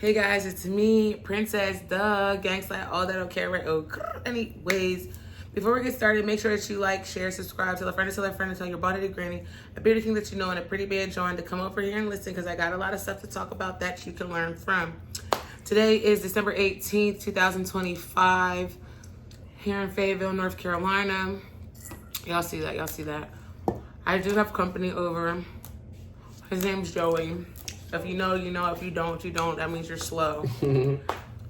Hey guys, it's me, Princess, gangsta, all that don't care, right? Oh, anyways, before we get started, make sure that you like, share, subscribe, tell a friend, and tell your body to granny, a bearded king that you know, and a pretty bad John to come over here and listen because I got a lot of stuff to talk about that you can learn from. Today is December 18th, 2025, here in Fayetteville, North Carolina. Y'all see that. I do have company over. His name's Joey. If you know, you know. If you don't, you don't. That means you're slow.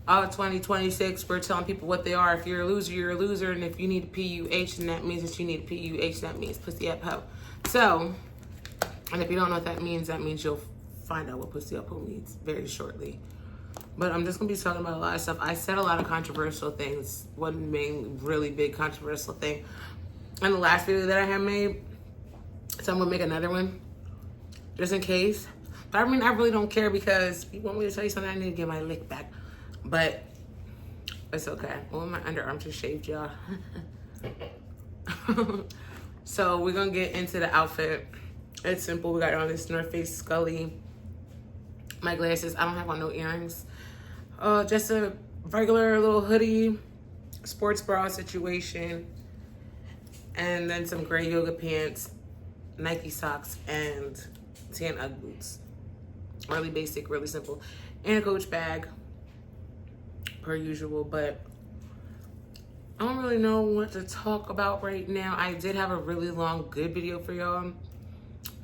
All of 2026, we're telling people what they are. If you're a loser, you're a loser. And if you need a PUH, then that means that you need a PUH. That means pussy up hoe. So, and if you don't know what that means you'll find out what pussy up hoe means very shortly. But I'm just going to be talking about a lot of stuff. I said a lot of controversial things. One main really big controversial thing in the last video that I had made. So I'm going to make another one just in case. But I mean, I really don't care because you want me to tell you something, I need to get my lick back. But it's okay. Well, my underarms are shaved, y'all. So we're going to get into the outfit. It's simple. We got on this North Face Scully. My glasses. I don't have on no earrings. Just a regular little hoodie, sports bra situation. And then some gray yoga pants, Nike socks, and tan Ugg boots. Really basic, really simple. And a Coach bag, per usual. But I don't really know what to talk about right now. I did have a really long, good video for y'all.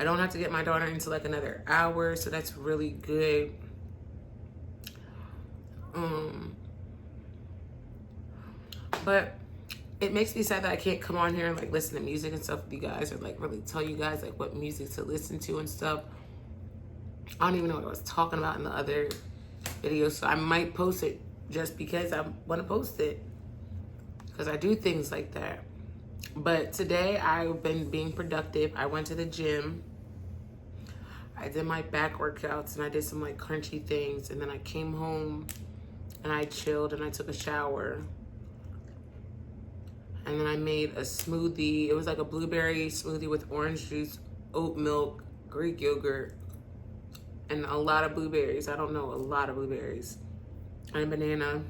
I don't have to get my daughter into like another hour, so that's really good. But it makes me sad that I can't come on here and like listen to music and stuff with you guys, or like really tell you guys like what music to listen to and stuff. I don't even know what I was talking about in the other video, so I might post it just because I want to post it, because I do things like that. But today I've been being productive. I went to the gym. I did my back workouts and I did some like crunchy things, and then I came home and I chilled and I took a shower. And then I made a smoothie. It was like a blueberry smoothie with orange juice, oat milk, Greek yogurt, and a lot of blueberries. I don't know, a lot of blueberries. And a banana.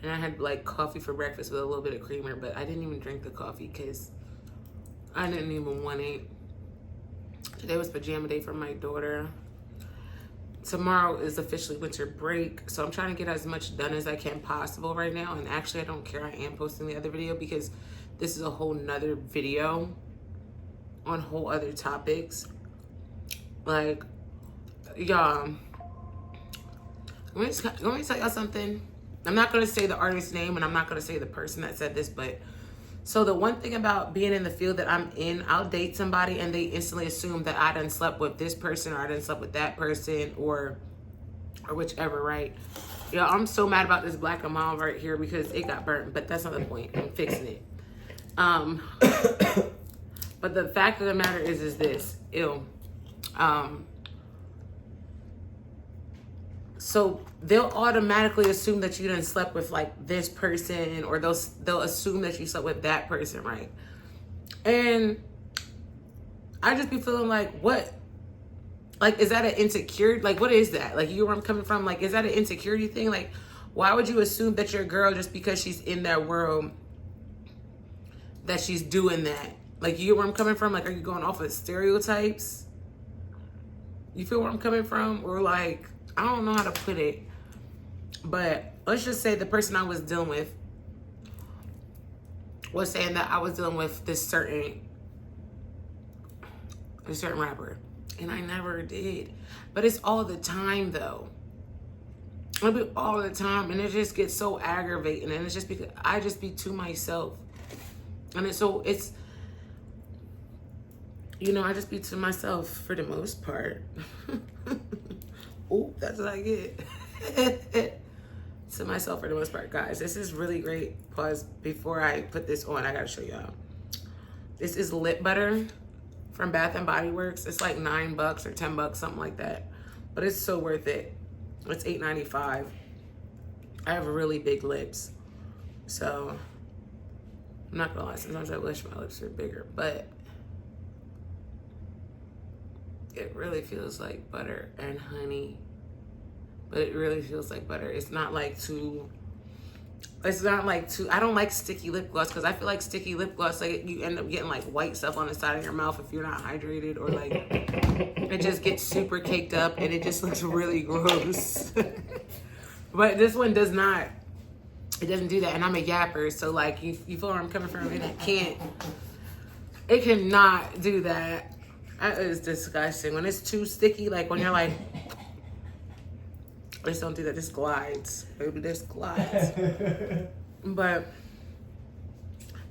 And I had like coffee for breakfast with a little bit of creamer, but I didn't even drink the coffee because I didn't even want it. Today was pajama day for my daughter. Tomorrow is officially winter break, so I'm trying to get as much done as I can possible right now. And actually, I don't care. I am posting the other video because this is a whole nother video on whole other topics. Like, y'all, let me tell y'all something. I'm not going to say the artist's name, and I'm not going to say the person that said this, but so the one thing about being in the field that I'm in, I'll date somebody and they instantly assume that I done slept with this person or I done slept with that person or whichever, right? Yeah, I'm so mad about this black and mild right here because it got burnt, but that's not the point. I'm fixing it. But the fact of the matter is this. Ew. So they'll automatically assume that you done slept with like this person, or they'll assume that you slept with that person, right? And I just be feeling like, what? Like, is that an insecurity? Like, what is that? Like, you know where I'm coming from? Like, is that an insecurity thing? Like, why would you assume that your girl, just because she's in that world, that she's doing that? Like, you know where I'm coming from? Like, are you going off of stereotypes? You feel where I'm coming from? Or like, I don't know how to put it, but let's just say the person I was dealing with was saying that I was dealing with this certain rapper, and I never did. But it's all the time though. It'll be all the time, and it just gets so aggravating, and it's just because I just be to myself, and it's you know, I just be to myself for the most part. Oh, that's what I get. To myself for the most part. Guys, this is really great. Pause. Before I put this on, I gotta show y'all. This is lip butter from Bath and Body Works. It's like $9 or $10, something like that. But it's so worth it. It's $8.95. I have really big lips. So, I'm not gonna lie, sometimes I wish my lips were bigger, but it really feels like butter and honey. but it really feels like butter. It's not like too, I don't like sticky lip gloss because I feel like sticky lip gloss, like you end up getting like white stuff on the side of your mouth if you're not hydrated, or like it just gets super caked up and it just looks really gross. But this one does not, it doesn't do that. And I'm a yapper, so like you feel where I'm coming from, and it cannot do that. That is disgusting. When it's too sticky, like when you're like, just don't do that. This glides. Baby, this glides. But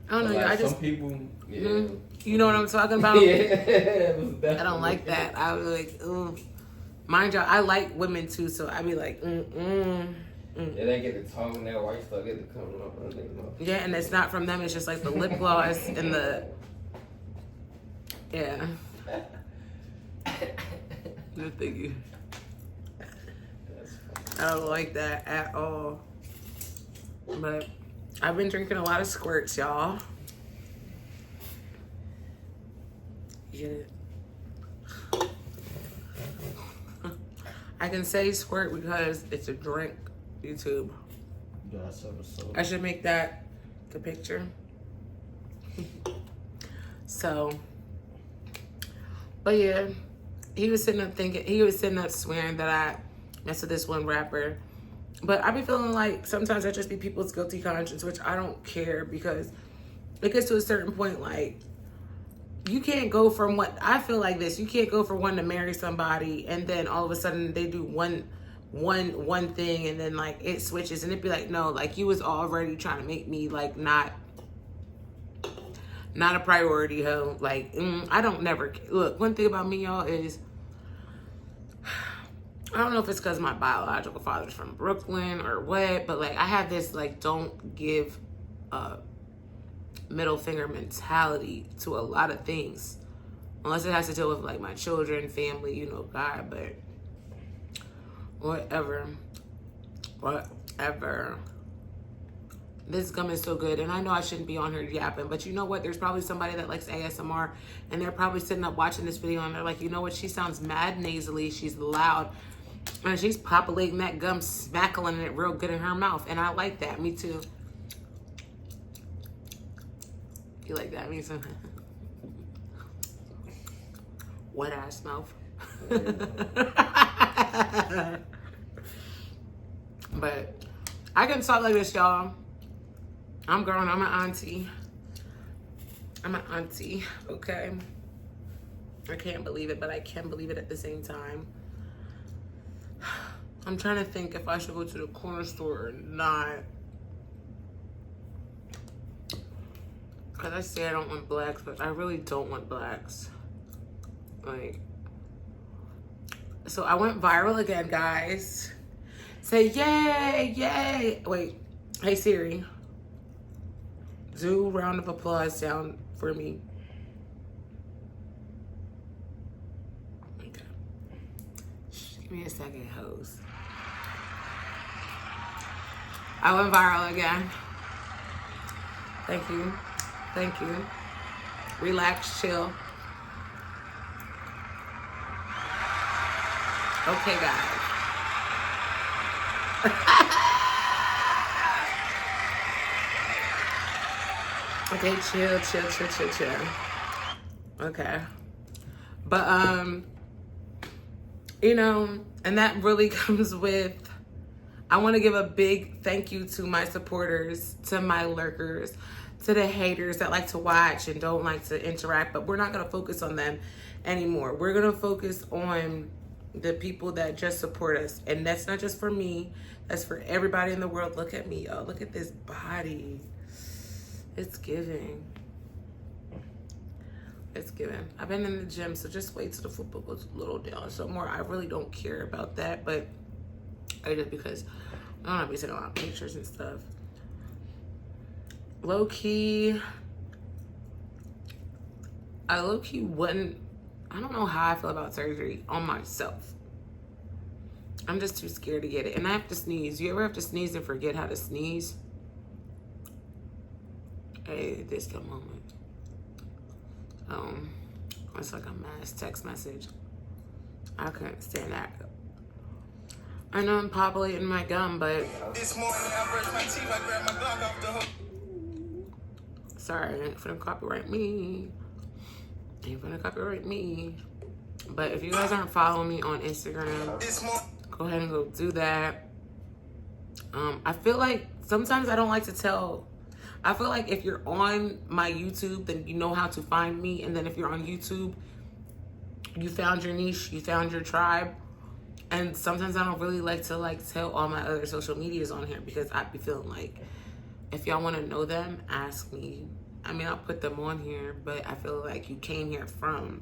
I don't know. Like some people, yeah. You know what I'm talking about? Yeah. I don't like that. I was like, ooh. Mind y'all, I like women too, so I be like, Yeah, they get the tongue and that white stuff get to come up. Yeah, and it's not from them. It's just like the lip gloss and the, yeah. No, thank you. I don't like that at all. But I've been drinking a lot of squirts, y'all. Yeah. I can say squirt because it's a drink, YouTube. I should make that the picture. So, but yeah, he was sitting up swearing that I messed with this one rapper. But I be feeling like sometimes that just be people's guilty conscience, which I don't care, because it gets to a certain point, like, you can't go from what I feel like this. You can't go from one to marry somebody and then all of a sudden they do one thing and then like it switches and it'd be like, no, like you was already trying to make me like not a priority, ho. Like, I don't never look. One thing about me, y'all, is I don't know if it's because my biological father's from Brooklyn or what, but like I have this like don't give a middle finger mentality to a lot of things, unless it has to deal with like my children, family, you know, God, but whatever. This gum is so good, and I know I shouldn't be on here yapping, but you know what? There's probably somebody that likes ASMR, and they're probably sitting up watching this video, and they're like, you know what? She sounds mad nasally. She's loud, and she's populating that gum, smackling it real good in her mouth, and I like that. Me too. You like that? Me too. Wet ass mouth. But I can talk like this, y'all. I'm grown. I'm an auntie. Okay? I can't believe it, but I can believe it at the same time. I'm trying to think if I should go to the corner store or not. Because I say I don't want blacks, but I really don't want blacks. Like, so I went viral again, guys. Say yay, yay. Wait, hey Siri. Do round of applause sound for me. Okay. Give me a second, host. I went viral again. Thank you. Thank you. Relax, chill. Okay, guys. Okay, chill. Okay. But, you know, and that really comes with, I want to give a big thank you to my supporters, to my lurkers, to the haters that like to watch and don't like to interact, but we're not going to focus on them anymore. We're going to focus on the people that just support us. And that's not just for me. That's for everybody in the world. Look at me, y'all. Look at this body. It's giving. It's giving. I've been in the gym, so just wait till the football goes a little down some more. I really don't care about that, but I just because I don't want to be taking a lot of pictures and stuff. Low-key, I low-key wouldn't, I don't know how I feel about surgery on myself. I'm just too scared to get it. And I have to sneeze. You ever have to sneeze and forget how to sneeze? Hey, this the moment. It's like a mass text message. I couldn't stand that. I know I'm populating my gum, but This morning I brushed my teeth, I grabbed my Glock off the hook. sorry, ain't finna copyright me. Ain't finna copyright me. But if you guys aren't following me on Instagram, go ahead and go do that. I feel like sometimes I don't like to tell. I feel like if you're on my YouTube, then you know how to find me. And then if you're on YouTube, you found your niche, you found your tribe. And sometimes I don't really like to tell all my other social medias on here because I be feeling like if y'all want to know them, ask me. I mean, I'll put them on here, but I feel like you came here from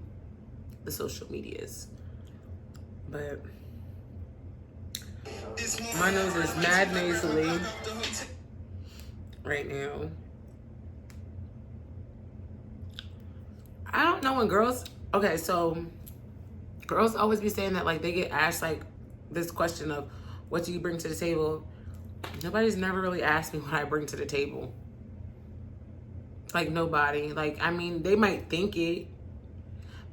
the social medias. But my nose is mad nasally right now. I don't know when girls, okay, so girls always be saying that like they get asked like this question of what do you bring to the table? Nobody's never really asked me what I bring to the table. Like nobody. Like, I mean, they might think it,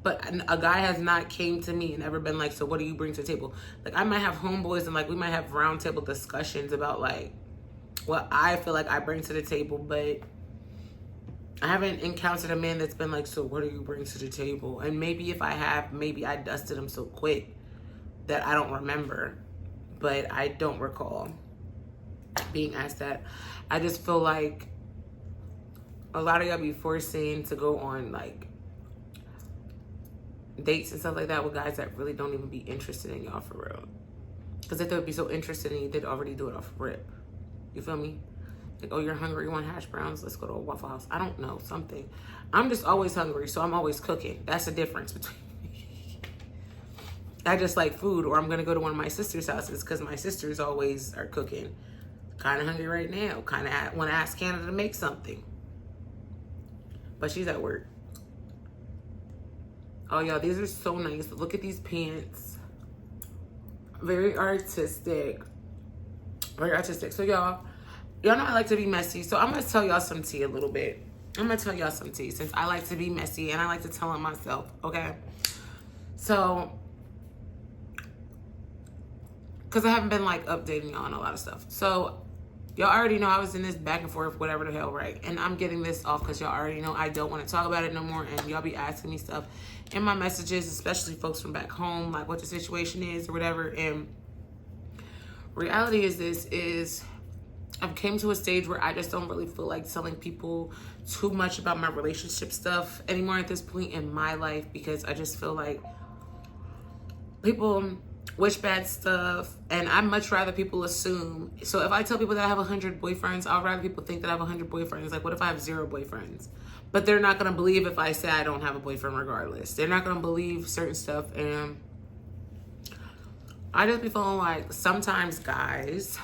but a guy has not came to me and ever been like, so what do you bring to the table? Like I might have homeboys and like we might have round table discussions about like what I feel like I bring to the table, but I haven't encountered a man that's been like, so what do you bring to the table? And maybe if I have, maybe I dusted him so quick that I don't remember, but I don't recall being asked that. I just feel like a lot of y'all be forcing to go on like dates and stuff like that with guys that really don't even be interested in y'all for real. Because if they would be so interested in you, they'd already do it off rip. You feel me? Like, oh, you're hungry, you want hash browns? Let's go to a Waffle House. I don't know, something. I'm just always hungry, so I'm always cooking. That's the difference between me. I just like food, or I'm going to go to one of my sister's houses because my sisters always are cooking. Kind of hungry right now. Kind of want to ask Canada to make something. But she's at work. Oh, y'all, these are so nice. Look at these pants. Very artistic. Very artistic. So, y'all know I like to be messy. So, I'm going to tell y'all some tea a little bit. I'm going to tell y'all some tea since I like to be messy and I like to tell it myself, okay? So, because I haven't been, like, updating y'all on a lot of stuff. So, y'all already know I was in this back and forth, whatever the hell, right? And I'm getting this off because y'all already know I don't want to talk about it no more. And y'all be asking me stuff in my messages, especially folks from back home, like what the situation is or whatever. And reality is I've came to a stage where I just don't really feel like telling people too much about my relationship stuff anymore at this point in my life, because I just feel like people wish bad stuff, and I'd much rather people assume. So if I tell people that I have 100 boyfriends, I'd rather people think that I have 100 boyfriends. Like, what if I have 0 boyfriends? But they're not going to believe if I say I don't have a boyfriend regardless. They're not going to believe certain stuff, and I just be feeling like sometimes guys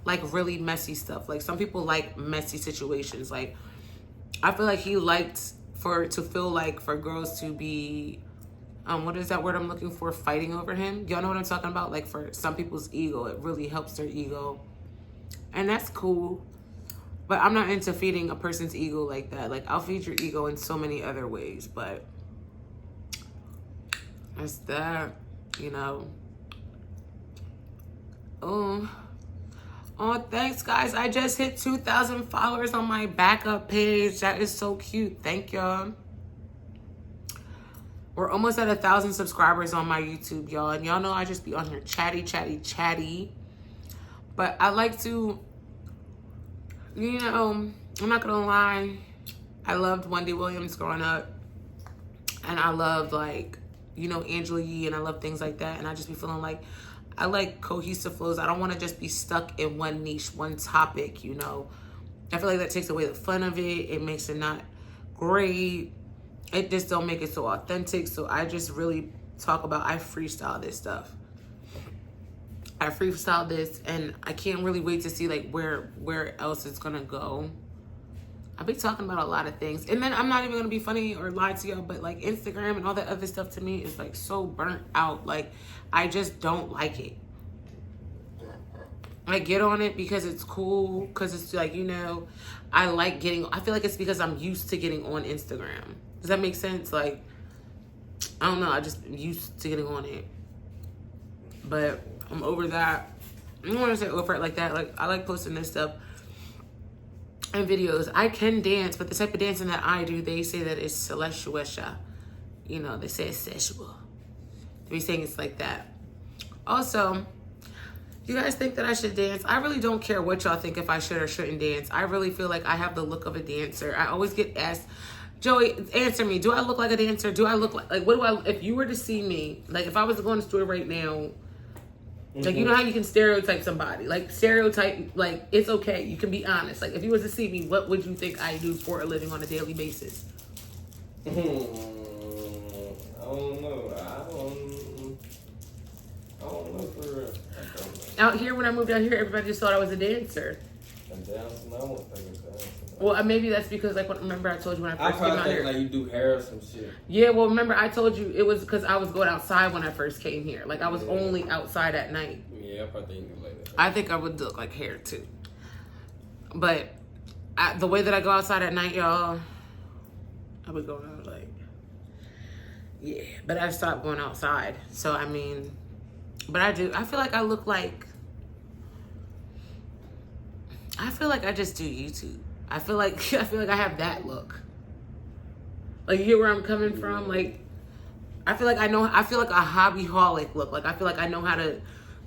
like really messy stuff. Like some people like messy situations. Like I feel like he liked for girls to be what is that word I'm looking for? Fighting over him. Y'all know what I'm talking about? Like for some people's ego, it really helps their ego. And that's cool. But I'm not into feeding a person's ego like that. Like I'll feed your ego in so many other ways, but that's that, you know. Oh, thanks, guys. I just hit 2,000 followers on my backup page. That is so cute. Thank y'all. We're almost at 1,000 subscribers on my YouTube, y'all. And y'all know I just be on here chatty. But I like to, you know, I'm not going to lie. I loved Wendy Williams growing up. And I loved, like, you know, Angela Yee. And I love things like that. And I just be feeling like I like cohesive flows. I don't want to just be stuck in one niche, one topic, you know. I feel like that takes away the fun of it. It makes it not great. It just don't make it so authentic. So I just really talk about, I freestyle this stuff. I freestyle this, and I can't really wait to see like where else it's gonna go. I'll be talking about a lot of things. And then I'm not even gonna be funny or lie to y'all, but like Instagram and all that other stuff to me is like so burnt out. Like I just don't like it. I get on it because it's cool, because it's like, you know, I feel like it's because I'm used to getting on Instagram. Does that make sense? Like, I don't know, I just used to getting on it. But I'm over that. I don't want to say over it like that. Like, I like posting this stuff and videos. I can dance, but the type of dancing that I do, they say that it's celestial. You know, they say it's sexual. They be saying it's like that. Also, you guys think that I should dance? I really don't care what y'all think if I should or shouldn't dance. I really feel like I have the look of a dancer. I always get asked, Joey, answer me. Do I look like a dancer? Do I look like what do I, if you were to see me, like if I was to go in the store right now, like, you know how you can stereotype somebody? Like, stereotype, like, it's okay. You can be honest. Like, if you was to see me, what would you think I do for a living on a daily basis? I don't know. I don't know for real. Out here, when I moved out here, everybody just thought I was a dancer. A dancing? I won't think of dancing. Well, maybe that's because, like, remember I told you when I first came out here. like you do hair or some shit. Yeah, well, remember I told you it was because I was going outside when I first came here. Like, I was only outside at night. Yeah, I probably think you like that. I think I would look like hair, too. But the way that I go outside at night, y'all, I would go out, like, yeah. But I stopped going outside. So, I mean, but I do. I feel like I look like, I feel like I just do YouTube. I feel like I have that look. Like, you hear where I'm coming from? Like, I feel like a hobbyholic look. Like, I feel like I know how to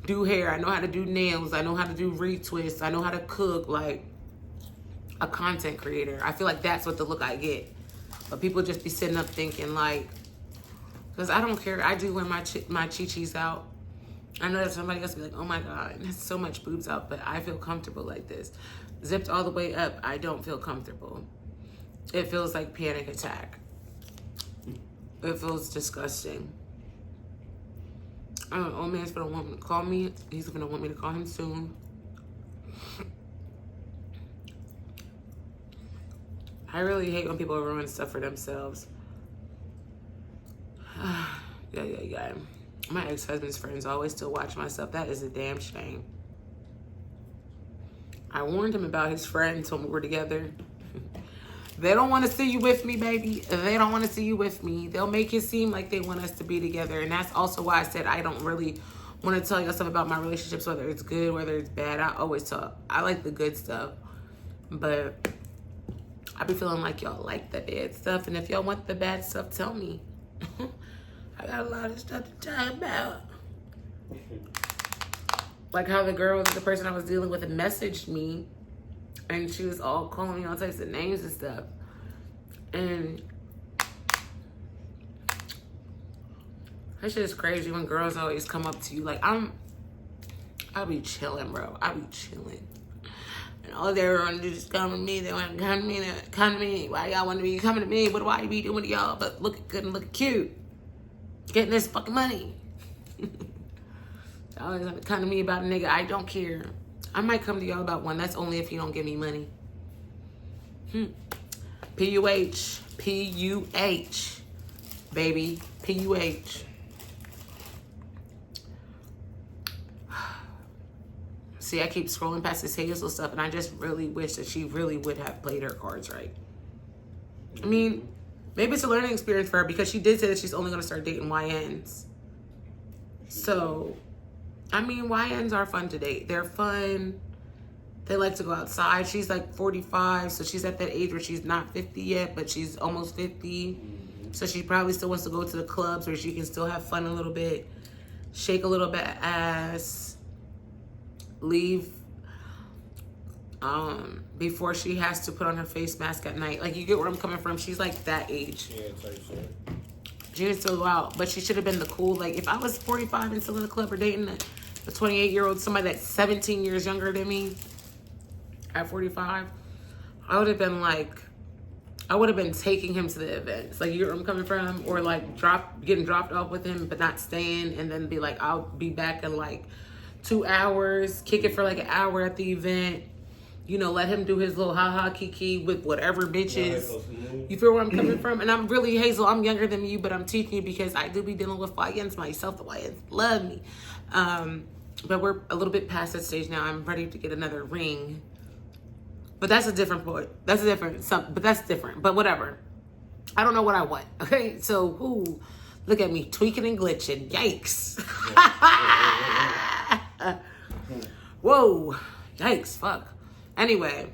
do hair. I know how to do nails. I know how to do retwists. I know how to cook, like a content creator. I feel like that's what the look I get. But people just be sitting up thinking, like, because I don't care. I do wear my chi-chis out. I know that somebody else be like, oh my God, there's so much boobs out, but I feel comfortable like this. Zipped all the way up, I don't feel comfortable. It feels like panic attack. It feels disgusting. Old man's gonna want me to call me. He's gonna want me to call him soon. I really hate when people ruin stuff for themselves. Yeah. My ex-husband's friends always still watch my stuff. That is a damn shame. I warned him about his friends when we were together. They don't want to see you with me, baby. They don't want to see you with me. They'll make it seem like they want us to be together. And that's also why I said I don't really want to tell y'all stuff about my relationships, whether it's good, whether it's bad. I always talk. I like the good stuff. But I be feeling like y'all like the bad stuff. And if y'all want the bad stuff, tell me. I got a lot of stuff to talk about. Like how the person I was dealing with messaged me and she was all calling me all types of names and stuff. And that shit is crazy when girls always come up to you. Like, I'll be chilling, bro. I'll be chilling. And all they want to do is come to me. They want to come to me. Why y'all want to be coming to me? What do I be doing to y'all? But looking good and looking cute. Getting this fucking money. Y'all always have to come to me about a nigga. I don't care. I might come to y'all about one. That's only if you don't give me money. P-U-H. P-U-H. Baby. P-U-H. See, I keep scrolling past this Hazel stuff, and I just really wish that she really would have played her cards right. I mean, maybe it's a learning experience for her because she did say that she's only going to start dating YNs. So, I mean, YNs are fun to date. They're fun. They like to go outside. She's like 45, so she's at that age where she's not 50 yet, but she's almost 50. So she probably still wants to go to the clubs where she can still have fun a little bit, shake a little bit of ass, leave before she has to put on her face mask at night. Like, you get where I'm coming from. She's like that age. Yeah, type shit. She can still go out, but she should have been the cool. Like, if I was 45 and still in the club or dating a 28-year-old, somebody that's 17 years younger than me at 45, I would have been like, I would have been taking him to the events. Like, you know where I'm coming from? Or like getting dropped off with him, but not staying, and then be like, I'll be back in like 2 hours, kick it for like an hour at the event. You know, let him do his little ha-ha kiki with whatever bitches. You feel where I'm coming from? And I'm really, Hazel, I'm younger than you, but I'm teaching you because I do be dealing with YNs myself. The YNs love me. But we're a little bit past that stage now. I'm ready to get another ring. But that's a different point. That's different. But whatever. I don't know what I want. Okay? So, look at me tweaking and glitching. Yikes. Whoa. Yikes. Fuck. Anyway,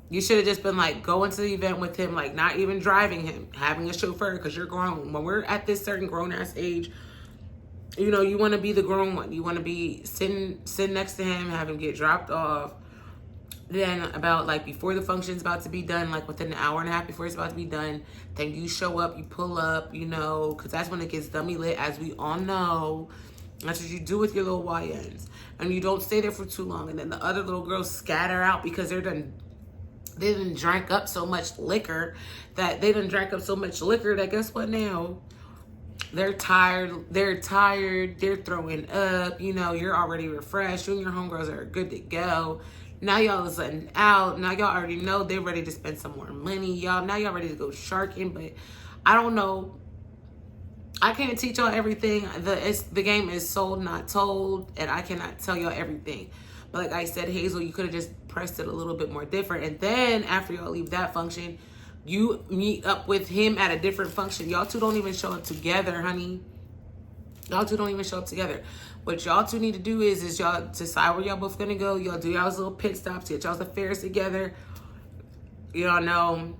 you should have just been like going to the event with him, like not even driving him, having a chauffeur, because you're grown. When we're at this certain grown ass age, you know, you want to be the grown one. You want to be sitting next to him, have him get dropped off. Then about like before the function's about to be done, like within an hour and a half before it's about to be done, then you show up, you pull up, you know, because that's when it gets dummy lit, as we all know. That's what you do with your little YNs. And you don't stay there for too long. And then the other little girls scatter out because they done drank up so much liquor that guess what now? They're tired. They're throwing up. You know, you're already refreshed. You and your homegirls are good to go. Now y'all is letting out. Now y'all already know they're ready to spend some more money. Now y'all ready to go sharking. But I don't know. I can't teach y'all everything. The game is sold, not told. And I cannot tell y'all everything. But like I said, Hazel, you could have just pressed it a little bit more different. And then after y'all leave that function, you meet up with him at a different function. Y'all two don't even show up together, honey. Y'all two don't even show up together. What y'all two need to do is y'all decide where y'all both gonna go. Y'all do y'all's little pit stops, get y'all's affairs together. Y'all know.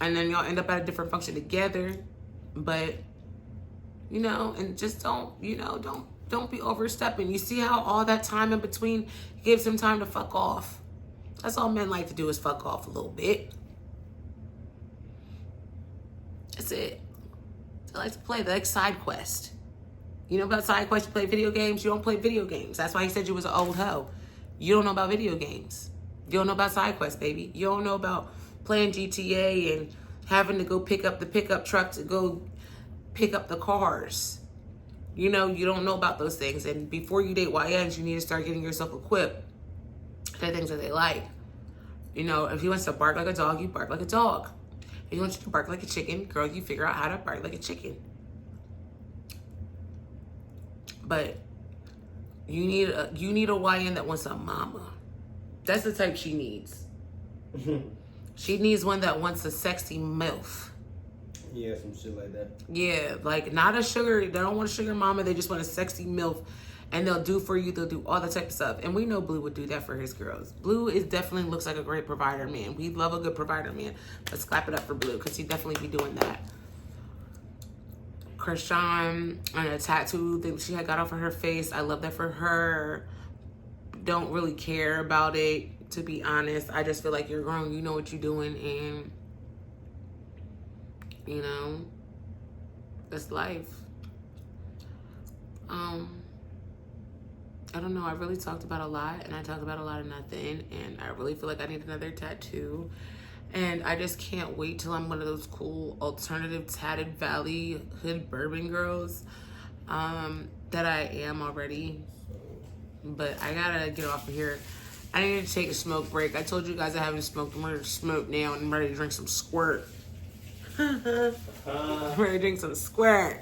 And then y'all end up at a different function together. But, you know, and just don't be overstepping. You see how all that time in between gives him time to fuck off? That's all men like to do, is fuck off a little bit. That's it. They like to play the side quest. You know about side quest? You play video games. You don't play video games. That's why he said you was an old hoe. You don't know about video games. You don't know about side quest, baby. You don't know about playing GTA and having to go pick up the pickup truck to go pick up the cars. You know, you don't know about those things. And before you date YNs, you need to start getting yourself equipped to the things that they like. You know, if he wants to bark like a dog, you bark like a dog. If he wants you to bark like a chicken, girl, you figure out how to bark like a chicken. But you need a YN that wants a mama. That's the type she needs. She needs one that wants a sexy MILF. Yeah, some shit like that. Yeah, like not a sugar. They don't want a sugar mama. They just want a sexy MILF. And they'll do for you. They'll do all the type of stuff. And we know Blue would do that for his girls. Blue definitely looks like a great provider man. We love a good provider man. Let's clap it up for Blue, because he'd definitely be doing that. Krishan and a tattoo thing she had got off of her face. I love that for her. Don't really care about it, to be honest. I just feel like you're grown. You know what you're doing. And, you know, it's life. I don't know. I really talked about a lot, and I talked about a lot of nothing. And I really feel like I need another tattoo. And I just can't wait till I'm one of those cool alternative tatted valley hood bourbon girls that I am already. But I gotta get off of here. I need to take a smoke break. I told you guys I haven't smoked. I'm ready to smoke now, and I'm ready to drink some squirt. I'm ready to drink some squirt.